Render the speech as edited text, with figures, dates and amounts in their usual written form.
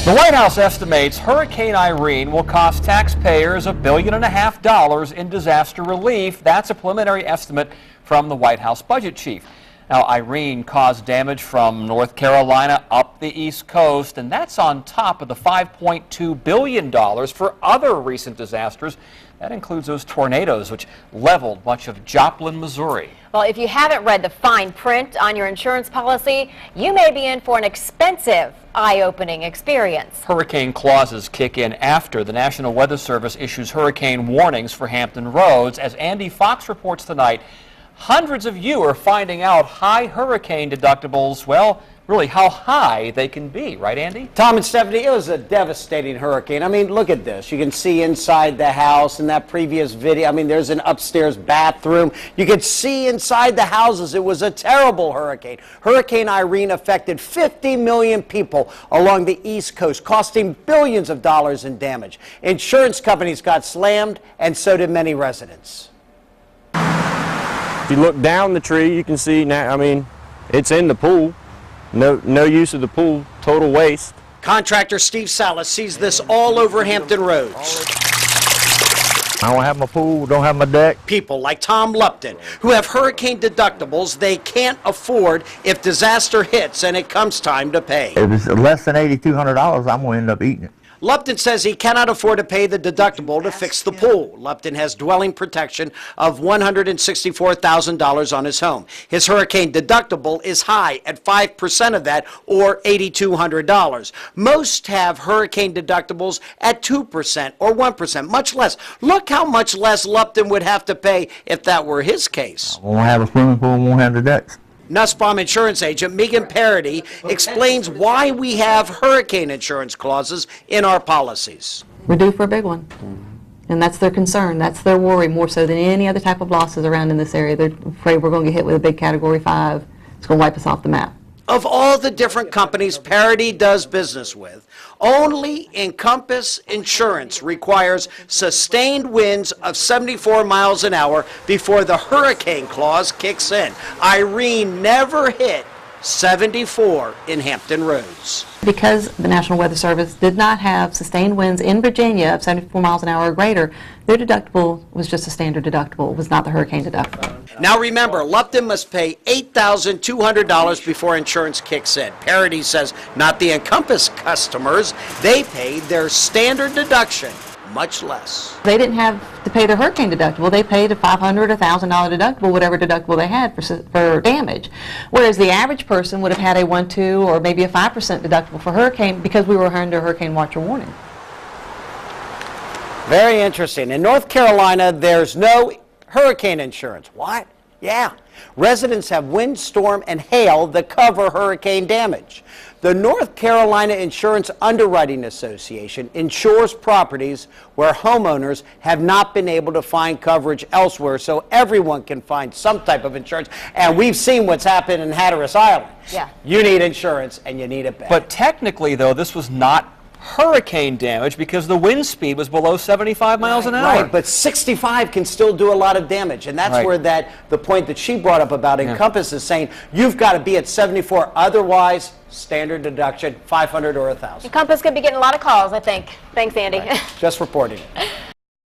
The White House estimates Hurricane Irene will cost taxpayers $1.5 billion in disaster relief. That's a preliminary estimate from the White House budget chief. Now, Irene caused damage from North Carolina up the East Coast, and that's on top of the $5.2 billion for other recent disasters. That includes those tornadoes which leveled much of Joplin, Missouri. Well, if you haven't read the fine print on your insurance policy, you may be in for an expensive, eye-opening experience. Hurricane clauses kick in after the National Weather Service issues hurricane warnings for Hampton roads. As Andy Fox reports tonight, hundreds of you are finding out high hurricane deductibles, well, really how high they can be, right, Andy? Tom and Stephanie, it was a devastating hurricane. I mean, look at this. You can see inside the house in that previous video. I mean, there's an upstairs bathroom. You could see inside the houses. It was a terrible hurricane. Hurricane Irene affected 50 million people along the East Coast, costing billions of dollars in damage. Insurance companies got slammed, and so did many residents. If you look down the tree, you can see now, I mean, it's in the pool. No use of the pool, total waste. Contractor Steve Salas sees this all over Hampton roads. I don't have my pool, don't have my deck. People like Tom Lupton, who have hurricane deductibles they can't afford if disaster hits and it comes time to pay. If it's less than $8,200, I'm going to end up eating it. Lupton says he cannot afford to pay the deductible to fix the pool. Lupton has dwelling protection of $164,000 on his home. His hurricane deductible is high at 5% of that, or $8,200. Most have hurricane deductibles at 2% or 1%, much less. Look how much less Lupton would have to pay if that were his case. I won't have a swimming pool, won't have the decks. Nussbaum insurance agent Megan Parody explains why we have hurricane insurance clauses in our policies. We're due for a big one, and that's their concern. That's their worry, more so than any other type of losses around in this area. They're afraid we're going to get hit with a big Category 5. It's going to wipe us off the map. Of all the different companies Parody does business with, only Encompass Insurance requires sustained winds of 74 miles an hour before the hurricane clause kicks in. Irene never hit 74 in Hampton roads. Because the National Weather Service did not have sustained winds in Virginia of 74 miles an hour or greater, their deductible was just a standard deductible. It was not the hurricane deductible. Now remember, Lupton must pay $8,200 before insurance kicks in. Parody says not the Encompass customers. They paid their standard deduction, much less. They didn't have to pay their hurricane deductible. They paid a $500 or $1,000 deductible, whatever deductible they had for damage. Whereas the average person would have had a 1, 2, or maybe a 5% deductible for hurricane because we were under hurricane watch or warning. Very interesting. In North Carolina, there's no hurricane insurance. What? Yeah. Residents have wind, storm, and hail that cover hurricane damage. The North Carolina Insurance Underwriting Association insures properties where homeowners have not been able to find coverage elsewhere, so everyone can find some type of insurance. And we've seen what's happened in Hatteras Island. Yeah. You need insurance, and you need it bad. But technically, though, this was not hurricane damage because the wind speed was below 75 miles an hour. Right, but 65 can still do a lot of damage, and that's right. where the point that she brought up about Encompass is saying you've got to be at 74, otherwise standard deduction $500 or $1,000. Encompass could be getting a lot of calls, I think. Thanks, Andy. Right. Just reporting it.